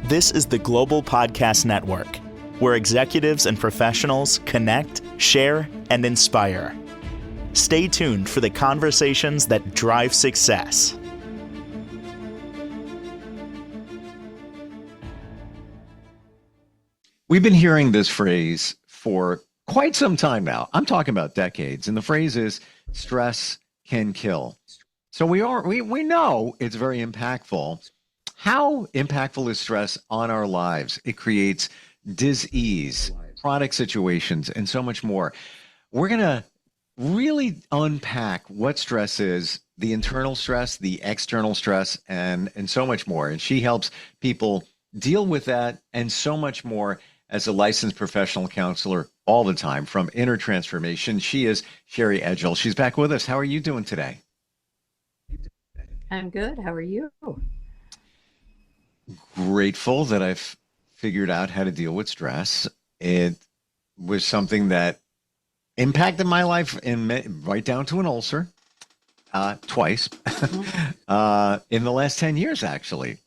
This is the Global Podcast Network, where executives and professionals connect, share, and inspire. Stay tuned for the conversations that drive success. We've been hearing this phrase for quite some time now. I'm talking about decades. And the phrase is stress can kill. So we know it's very impactful. How impactful is stress on our lives? It creates dis-ease, chronic situations, and so much more. We're going to really unpack what stress is, the internal stress, the external stress, and so much more. And she helps people deal with that and so much more as a licensed professional counselor all the time from Inner Transformation. She is Shari Edgell. She's back with us. How are you doing today? I'm good. How are you? Grateful that I've figured out how to deal with stress. It was something that impacted my life right down to an ulcer twice in the last 10 years, actually.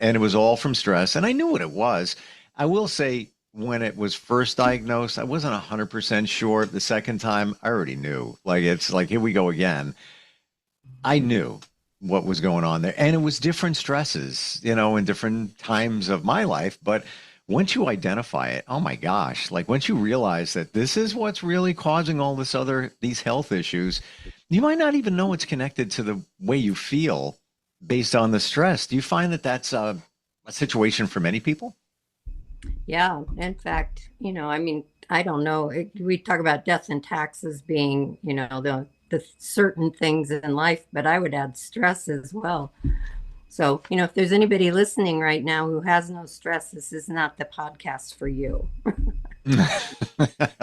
And it was all from stress. And I knew what it was. I will say when it was first diagnosed, I wasn't 100% sure. The second time, I already knew. It's like, here we go again. I knew what was going on there. And it was different stresses, in different times of my life. But once you identify it, oh my gosh, once you realize that this is what's really causing all these health issues, you might not even know it's connected to the way you feel based on the stress. Do you find that that's a situation for many people? Yeah. In fact, I don't know. We talk about death and taxes being, the certain things in life, but I would add stress as well. So, if there's anybody listening right now who has no stress, this is not the podcast for you.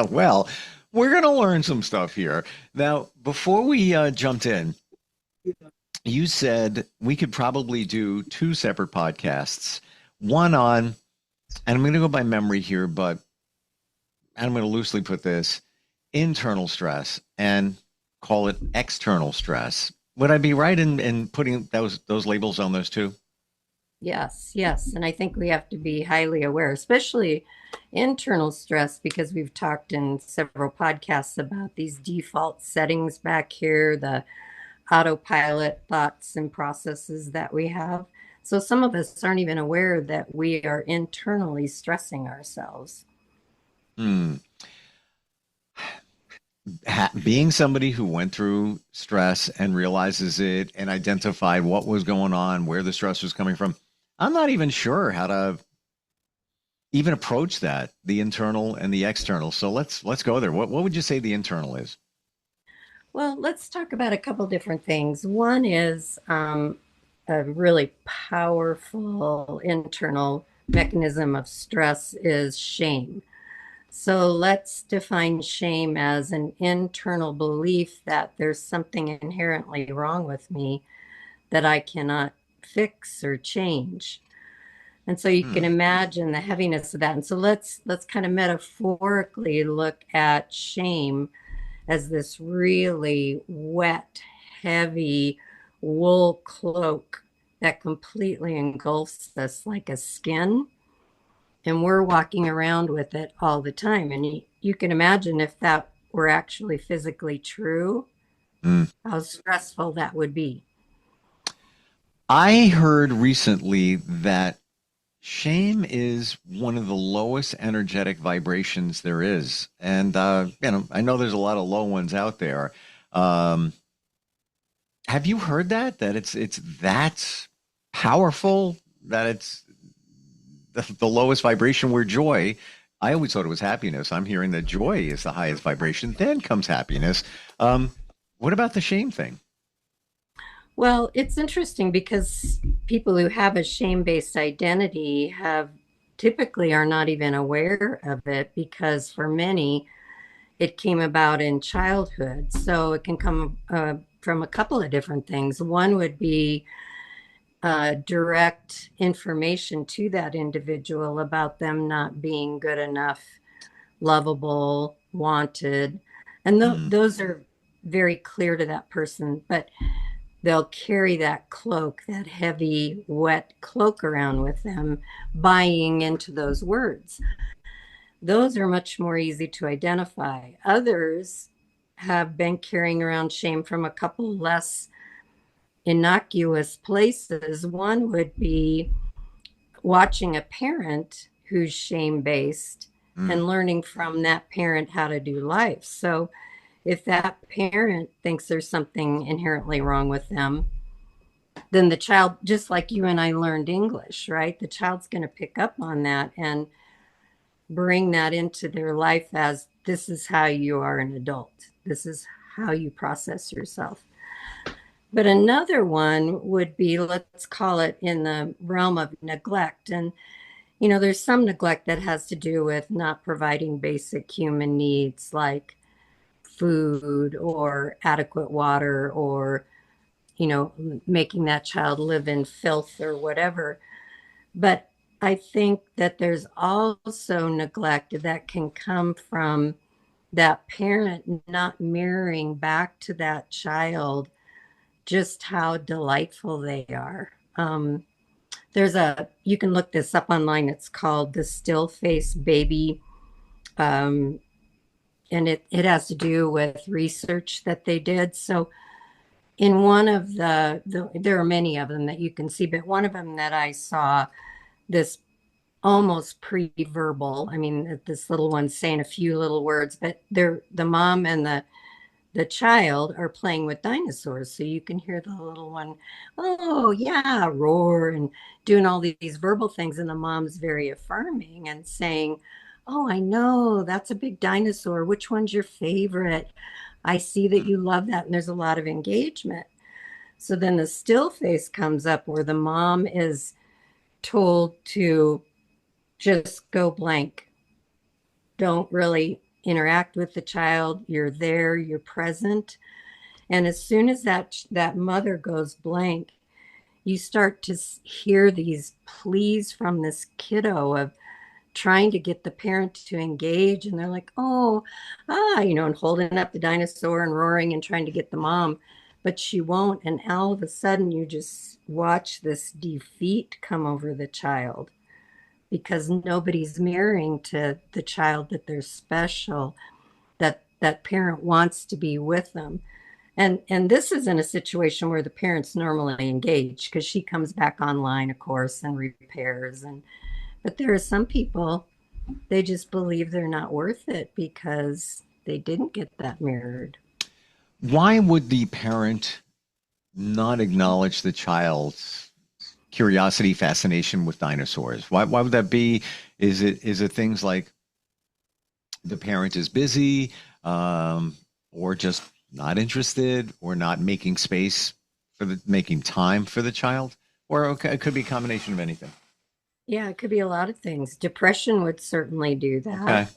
Well, we're going to learn some stuff here. Now, before we jumped in, you said we could probably do two separate podcasts, one on, and I'm going to go by memory here, but I'm going to loosely put this, internal stress, and call it external stress. Would I be right in putting those labels on those two? Yes. And I think we have to be highly aware, especially internal stress, because we've talked in several podcasts about these default settings back here, the autopilot thoughts and processes that we have. So some of us aren't even aware that we are internally stressing ourselves. Being somebody who went through stress and realizes it and identified what was going on, where the stress was coming from, I'm not even sure how to even approach that, the internal and the external. So let's go there. What would you say the internal is? Well, let's talk about a couple different things. One is a really powerful internal mechanism of stress is shame. So let's define shame as an internal belief that there's something inherently wrong with me that I cannot fix or change. And so you can imagine the heaviness of that. And so let's kind of metaphorically look at shame as this really wet, heavy wool cloak that completely engulfs us like a skin. And we're walking around with it all the time. And you can imagine if that were actually physically true, how stressful that would be. I heard recently that shame is one of the lowest energetic vibrations there is. And, I know there's a lot of low ones out there. Have you heard that it's that powerful, that it's the lowest vibration, where joy, I always thought it was happiness. I'm hearing that joy is the highest vibration. Then comes happiness. What about the shame thing? Well, it's interesting because people who have a shame-based identity typically are not even aware of it, because for many, it came about in childhood. So it can come from a couple of different things. One would be direct information to that individual about them not being good enough, lovable, wanted. And those are very clear to that person. But they'll carry that cloak, that heavy, wet cloak around with them, buying into those words. Those are much more easy to identify. Others have been carrying around shame from a couple less innocuous places. One would be watching a parent who's shame based Mm. and learning from that parent how to do life. So if that parent thinks there's something inherently wrong with them, then the child, just like you and I learned English, right? The child's going to pick up on that and bring that into their life as this is how you are an adult. This is how you process yourself. But another one would be, let's call it in the realm of neglect. And, there's some neglect that has to do with not providing basic human needs like food or adequate water or, making that child live in filth or whatever. But I think that there's also neglect that can come from that parent not mirroring back to that child just how delightful they are. You can look this up online. It's called the still face baby. Um, and it has to do with research that they did. So in one of there are many of them that you can see, but one of them that I saw, this almost pre-verbal. I mean, this little one's saying a few little words, but the mom and the child are playing with dinosaurs. So you can hear the little one, oh yeah, roar and doing all these verbal things. And the mom's very affirming and saying, oh, I know that's a big dinosaur. Which one's your favorite? I see that you love that. And there's a lot of engagement. So then the still face comes up where the mom is told to just go blank. Don't really interact with the child. You're there, you're present. And as soon as that mother goes blank, you start to hear these pleas from this kiddo of trying to get the parent to engage. And they're like, oh, and holding up the dinosaur and roaring and trying to get the mom, but she won't. And all of a sudden, you just watch this defeat come over the child because nobody's mirroring to the child that they're special, that parent wants to be with them. And this is in a situation where the parents normally engage because she comes back online, of course, and repairs. But there are some people, they just believe they're not worth it because they didn't get that mirrored. Why would the parent not acknowledge the child's curiosity, fascination with dinosaurs? Why would that be? Is it things like the parent is busy, or just not interested, or not making space making time for the child, or okay, it could be a combination of anything. Yeah, it could be a lot of things. Depression would certainly do Okay. that,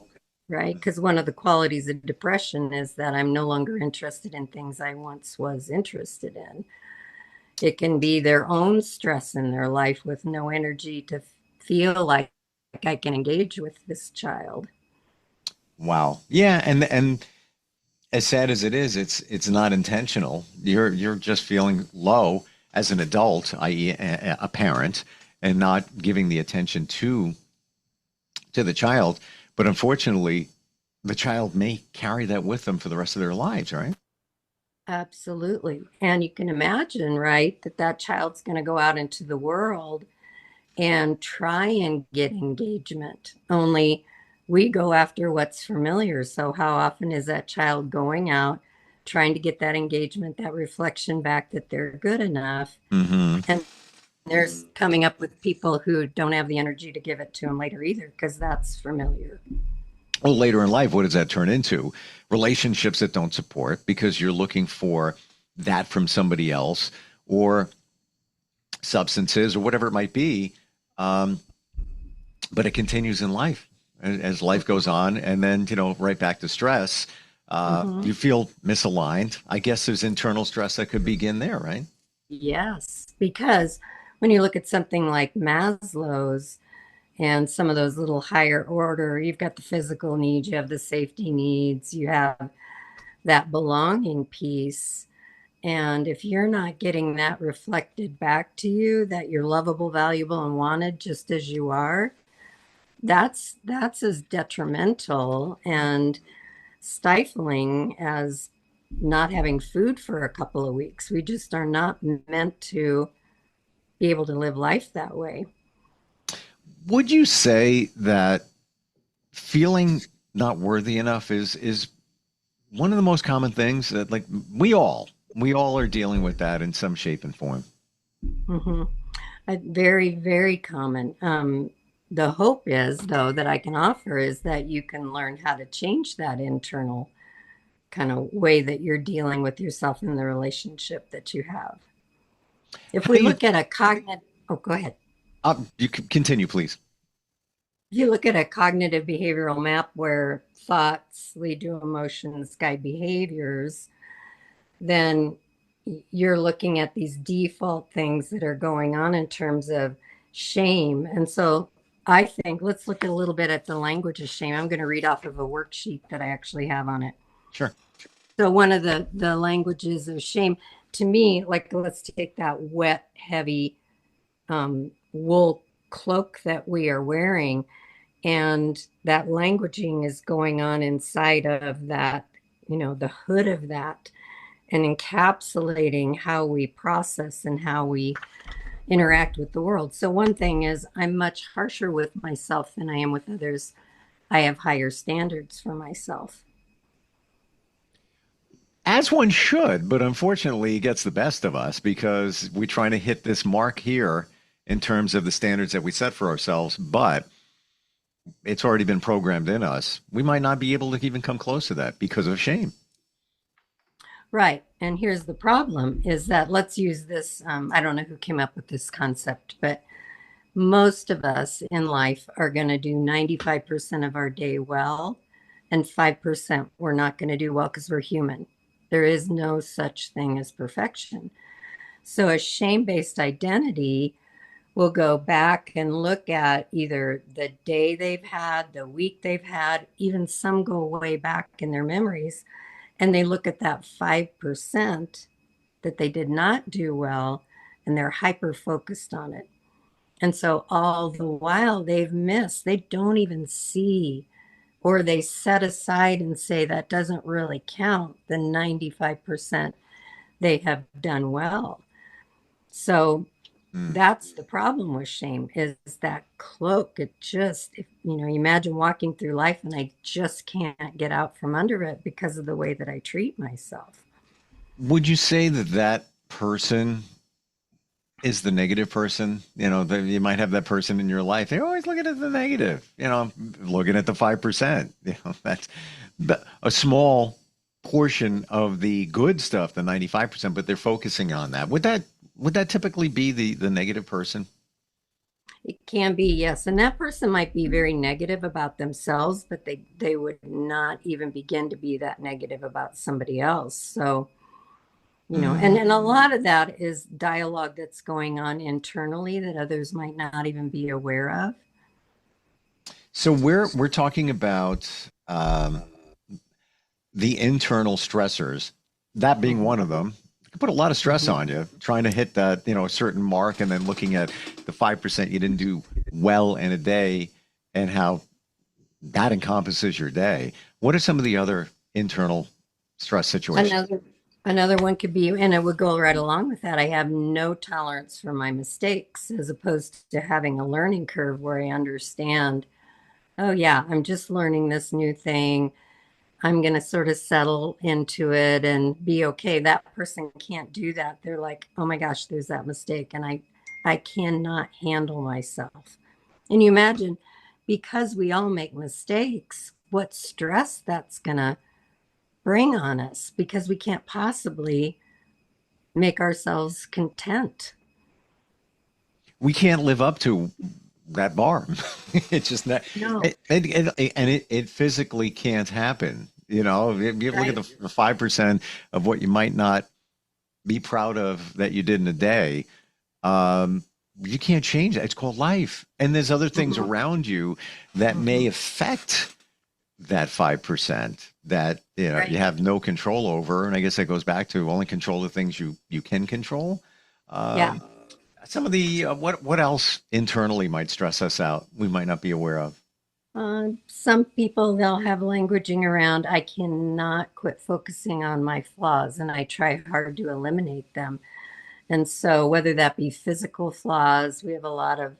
right? Because one of the qualities of depression is that I'm no longer interested in things I once was interested in. It can be their own stress in their life with no energy to feel like I can engage with this child. Wow. Yeah, and as sad as it is, it's not intentional. You're just feeling low as an adult, i.e., a parent, and not giving the attention to the child. But unfortunately, the child may carry that with them for the rest of their lives, right? Absolutely. And you can imagine, right, that child's going to go out into the world and try and get engagement. Only we go after what's familiar. So, how often is that child going out, trying to get that engagement, that reflection back that they're good enough? Mm-hmm. And they're coming up with people who don't have the energy to give it to them later either, because that's familiar. Well, later in life, what does that turn into? Relationships that don't support because you're looking for that from somebody else, or substances, or whatever it might be. Um, but it continues in life as life goes on, and then right back to stress. Mm-hmm. You feel misaligned. I guess there's internal stress that could begin there, right? Yes, because when you look at something like Maslow's and some of those little higher order, you've got the physical needs, you have the safety needs, you have that belonging piece. And if you're not getting that reflected back to you, that you're lovable, valuable, and wanted just as you are, that's as detrimental and stifling as not having food for a couple of weeks. We just are not meant to be able to live life that way. Would you say that feeling not worthy enough is one of the most common things that, like, we all are dealing with that in some shape and form? Mm-hmm. Very, very common. The hope is, though, that I can offer is that you can learn how to change that internal kind of way that you're dealing with yourself in the relationship that you have. If How we do you, look at a cognitive, oh, go ahead. you can continue, please. If you look at a cognitive behavioral map where thoughts lead to emotions, guide behaviors, then you're looking at these default things that are going on in terms of shame. And so I think let's look a little bit at the language of shame. I'm going to read off of a worksheet that I actually have on it. Sure. So one of the languages of shame, to me, like let's take that wet, heavy wool cloak that we are wearing, and that languaging is going on inside of that, the hood of that, and encapsulating how we process and how we interact with the world. So one thing is I'm much harsher with myself than I am with others. I have higher standards for myself. As one should, but unfortunately, it gets the best of us because we're trying to hit this mark here in terms of the standards that we set for ourselves, but it's already been programmed in us. We might not be able to even come close to that because of shame. Right. And here's the problem is that let's use this. I don't know who came up with this concept, but most of us in life are going to do 95% of our day well, and 5% we're not going to do well because we're human. There is no such thing as perfection. So a shame-based identity will go back and look at either the day they've had, the week they've had, even some go way back in their memories, and they look at that 5% that they did not do well, and they're hyper focused on it. And so all the while they've missed, they don't even see, or they set aside and say that doesn't really count, the 95% they have done well. So that's the problem with shame is that cloak. It just, imagine walking through life and I just can't get out from under it because of the way that I treat myself. Would you say that that person is the negative person? You might have that person in your life. They're always looking at the negative, looking at the 5%. That's a small portion of the good stuff, the 95%, but they're focusing on that. Would that typically be the negative person? It can be, yes. And that person might be very negative about themselves, but they would not even begin to be that negative about somebody else. So, and a lot of that is dialogue that's going on internally that others might not even be aware of. So we're talking about the internal stressors, that being one of them. It can put a lot of stress on you trying to hit that, a certain mark, and then looking at the 5% you didn't do well in a day and how that encompasses your day. What are some of the other internal stress situations? Another one could be, and it would go right along with that, I have no tolerance for my mistakes, as opposed to having a learning curve where I understand, oh yeah, I'm just learning this new thing. I'm going to sort of settle into it and be okay. That person can't do that. They're like, oh my gosh, there's that mistake. And I cannot handle myself. And you imagine, because we all make mistakes, what stress that's going to bring on us, because we can't possibly make ourselves content. We can't live up to that bar. It's just not, No. it physically can't happen. If you look at the 5% of what you might not be proud of that you did in a day, you can't change that. It's called life. And there's other things around you that may affect that 5% that you know you Right. have no control over. And I guess that goes back to only control the things you can control. Yeah. Um, some of the what else internally might stress us out we might not be aware of. Some people, they'll have languaging around, I cannot quit focusing on my flaws, and I try hard to eliminate them. And so, whether that be physical flaws, we have a lot of,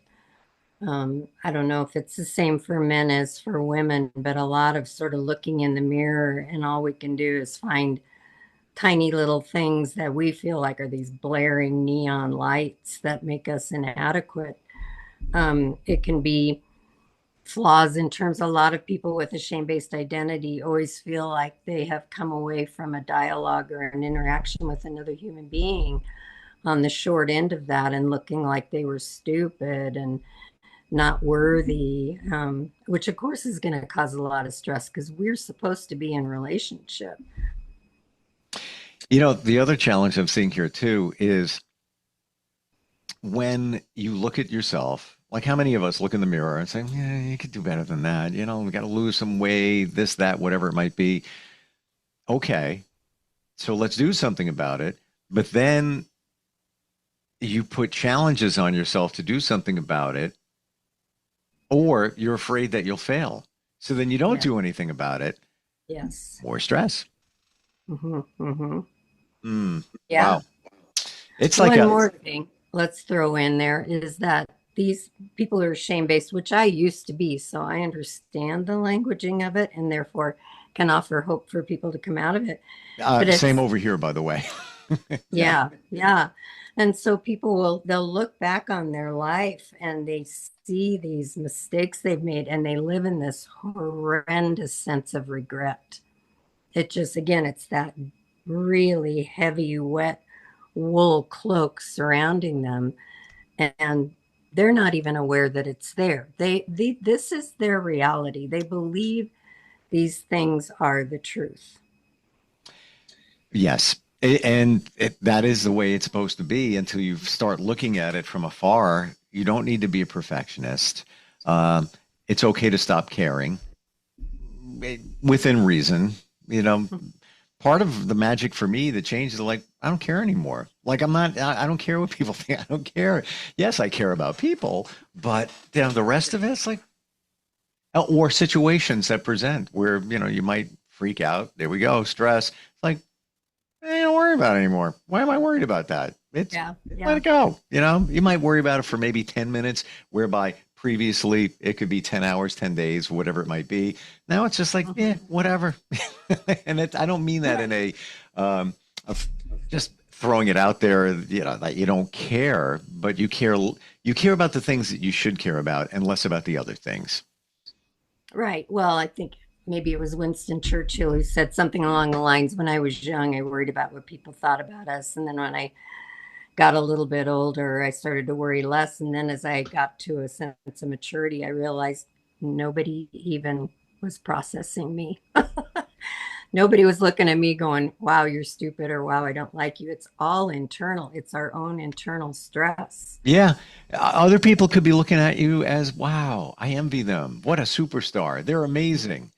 I don't know if it's the same for men as for women, but a lot of sort of looking in the mirror, and all we can do is find tiny little things that we feel like are these blaring neon lights that make us inadequate. It can be flaws in terms a lot of people with a shame-based identity always feel like they have come away from a dialogue or an interaction with another human being on the short end of that and looking like they were stupid and not worthy, which of course is going to cause a lot of stress because we're supposed to be in relationship. You know, the other challenge I'm seeing here too is when you look at yourself, like how many of us look in the mirror and say, yeah, you could do better than that. You know, we got to lose some weight, this, that, whatever it might be. Okay, so let's do something about it. But then you put challenges on yourself to do something about it, or you're afraid that you'll fail. So then you don't Yeah. do anything about it. Yes. More stress. Hmm. Hmm. Mm, Yeah. wow. It's like One a, more thing let's throw in there is that these people are shame based, which I used to be. So I understand the languaging of it and therefore can offer hope for people to come out of it. But same it's, over here, by the way. Yeah. yeah, yeah. And so people they'll look back on their life and they see these mistakes they've made and they live in this horrendous sense of regret. It just, again, it's that really heavy, wet wool cloak surrounding them. And they're not even aware that it's there. This is their reality. They believe these things are the truth. Yes. That is the way it's supposed to be until you start looking at it from afar. You don't need to be a perfectionist. Um, it's okay to stop caring within reason. You know, part of the magic for me, the change is like, I don't care anymore. Like, I don't care what people think. I don't care. Yes, I care about people, but you know, the rest of it's like, or situations that present where, you know, you might freak out. There we go. Stress. It's like, don't worry about it anymore. Why am I worried about that? It's Yeah, let yeah. it go. You know, you might worry about it for maybe 10 minutes, whereby previously it could be 10 hours, 10 days, whatever it might be. Now it's just like, yeah, Mhm. whatever. And I don't mean that in Right. a, of just throwing it out there, you know, that you don't care, but you care about the things that you should care about and less about the other things. Right. Well, I think maybe it was Winston Churchill who said something along the lines, when I was young, I worried about what people thought about us. And then when I got a little bit older, I started to worry less. And then as I got to a sense of maturity, I realized nobody even was processing me. Nobody was looking at me going, wow, you're stupid, or wow, I don't like you. It's all internal. It's our own internal stress. Yeah. Other people could be looking at you as, wow, I envy them. What a superstar. They're amazing.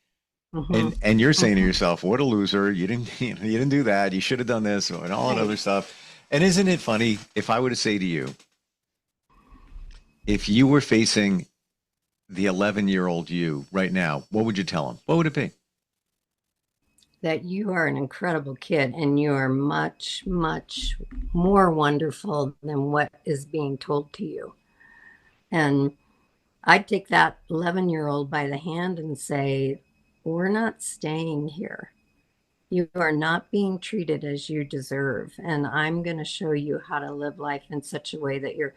Hmm. And you're saying to Hmm. yourself, what a loser. You didn't you didn't do that. You should have done this and all that Right. other stuff. And isn't it funny if I were to say to you, if you were facing the 11-year-old you right now, what would you tell him? What would it be? That you are an incredible kid and you are much, much more wonderful than what is being told to you. And I'd take that 11-year-old by the hand and say, we're not staying here. You are not being treated as you deserve. And I'm going to show you how to live life in such a way that you're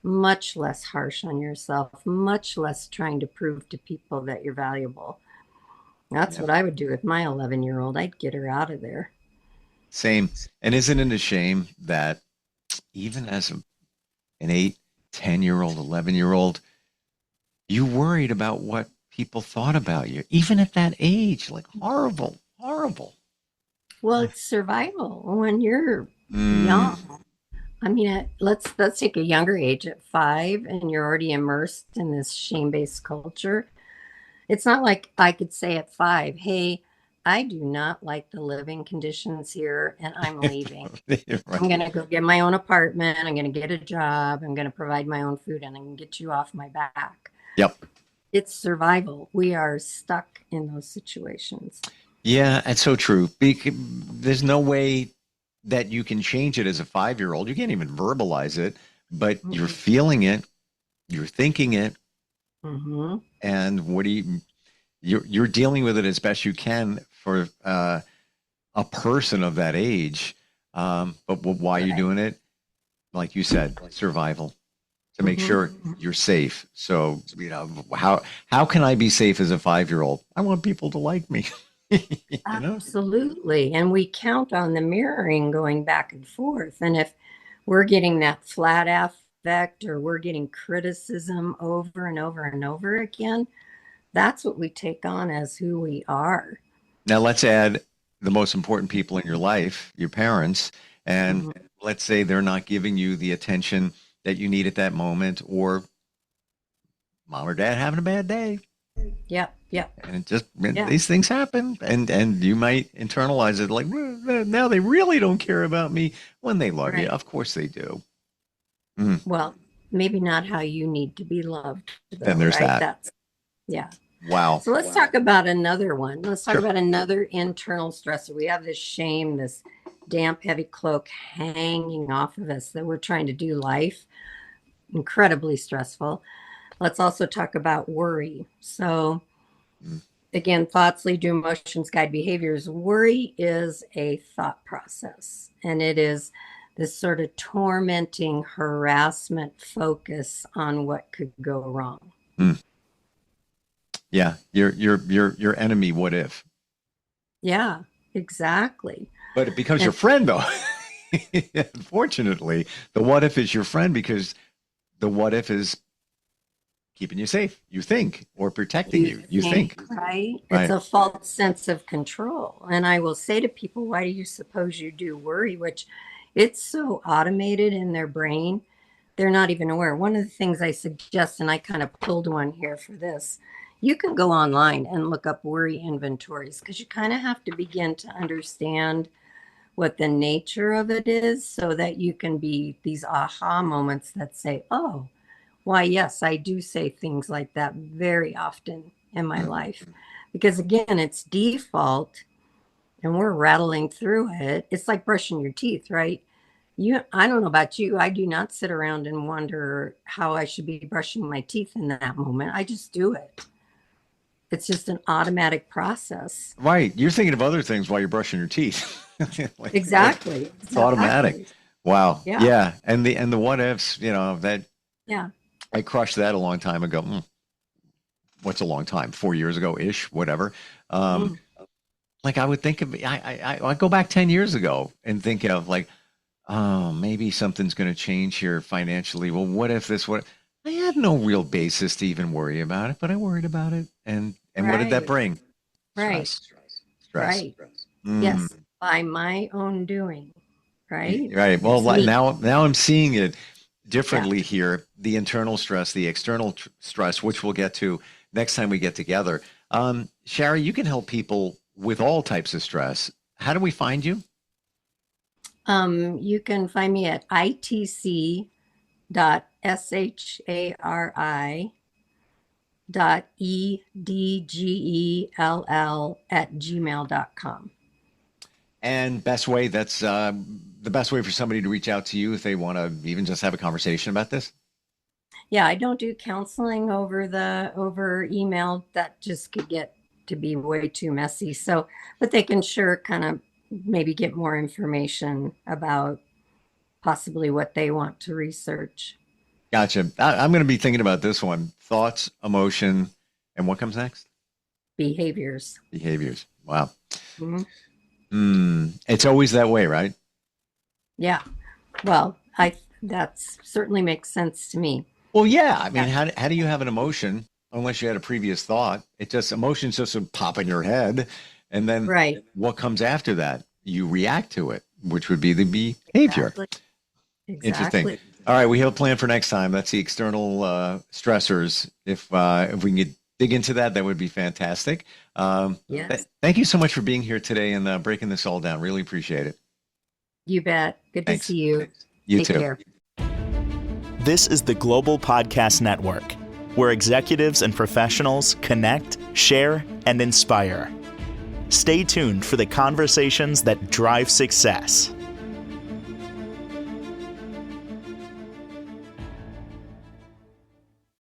much less harsh on yourself, much less trying to prove to people that you're valuable. That's Yeah. what I would do with my 11-year-old. I'd get her out of there. Same. And isn't it a shame that even as an 8, 10-year-old, 11-year-old, you worried about what people thought about you, even at that age? Like horrible, horrible. Well, it's survival when you're Mm, young. I mean, let's take a younger age at 5, and you're already immersed in this shame-based culture. It's not like I could say at 5, hey, I do not like the living conditions here and I'm leaving. I'm Right. going to go get my own apartment. I'm going to get a job. I'm going to provide my own food and I'm going to get you off my back. Yep. It's survival. We are stuck in those situations. Yeah, that's so true. There's no way that you can change it as a 5-year-old. You can't even verbalize it, but you're feeling it, you're thinking it, and you're dealing with it as best you can for a person of that age. But why you're doing it, like you said, survival, to make sure you're safe. So, how can I be safe as a 5-year-old? I want people to like me. Absolutely. And we count on the mirroring going back and forth. And if we're getting that flat affect or we're getting criticism over and over and over again, that's what we take on as who we are. Now let's add the most important people in your life, your parents, and let's say they're not giving you the attention that you need at that moment, or mom or dad having a bad day. Yep. And these things happen, and you might internalize it like, well, now they really don't care about me when they love you. Of course they do. Well, maybe not how you need to be loved, though, Then there's right? that. Yeah. Wow. So let's talk about another one. Let's talk about another internal stressor. We have this shame, this damp, heavy cloak hanging off of us that we're trying to do life. Incredibly stressful. Let's also talk about worry. So again, thoughts lead to emotions, guide behaviors. Worry is a thought process, and it is this sort of tormenting harassment focus on what could go wrong. Yeah, your enemy. What if? Yeah, exactly. But it becomes your friend, though. Unfortunately, the what if is your friend because the what if is keeping you safe, you think, or protecting you, you think. Right? It's a false sense of control. And I will say to people, why do you suppose you do worry? Which it's so automated in their brain, they're not even aware. One of the things I suggest, and I kind of pulled one here for this, you can go online and look up worry inventories because you kind of have to begin to understand what the nature of it is so that you can be these aha moments that say, oh, why, yes, I do say things like that very often in my life. Because again, it's default and we're rattling through it. It's like brushing your teeth, right? I don't know about you. I do not sit around and wonder how I should be brushing my teeth in that moment. I just do it. It's just an automatic process. Right. You're thinking of other things while you're brushing your teeth. Exactly. It's automatic. Wow. Yeah. And the what ifs, that I crushed that a long time ago. What's a long time? 4 years ago ish, whatever. Like I would think of, I go back 10 years ago and think of like, oh, maybe something's going to change here financially. Well, what if this, I had no real basis to even worry about it, but I worried about it. And what did that bring? Right. Stress. Right. Yes. By my own doing. Right. Right. Well, now I'm seeing it differently here. The internal stress, the external stress, which we'll get to next time we get together. Shari, you can help people with all types of stress. How do we find you? You can find me at itc.shari.edgell@gmail.com. And that's the best way for somebody to reach out to you if they want to even just have a conversation about this. Yeah, I don't do counseling over email. That just could get to be way too messy. So, but they can sure kind of maybe get more information about possibly what they want to research. Gotcha. I'm going to be thinking about this one. Thoughts, emotion, and what comes next? Behaviors. Wow. It's always that way, right? Yeah. Well, that certainly makes sense to me. Well, yeah. I mean, how do you have an emotion unless you had a previous thought? Emotions just pop in your head. And then what comes after that? You react to it, which would be the behavior. Exactly. Interesting. All right. We have a plan for next time. That's the external stressors. If we can dig into that, that would be fantastic. Yes, Thank you so much for being here today and breaking this all down. Really appreciate it. you bet. Good to Thanks. see you. You Take too. care. This is the Global Podcast Network, where executives and professionals connect, share, and inspire. Stay tuned for the conversations that drive success.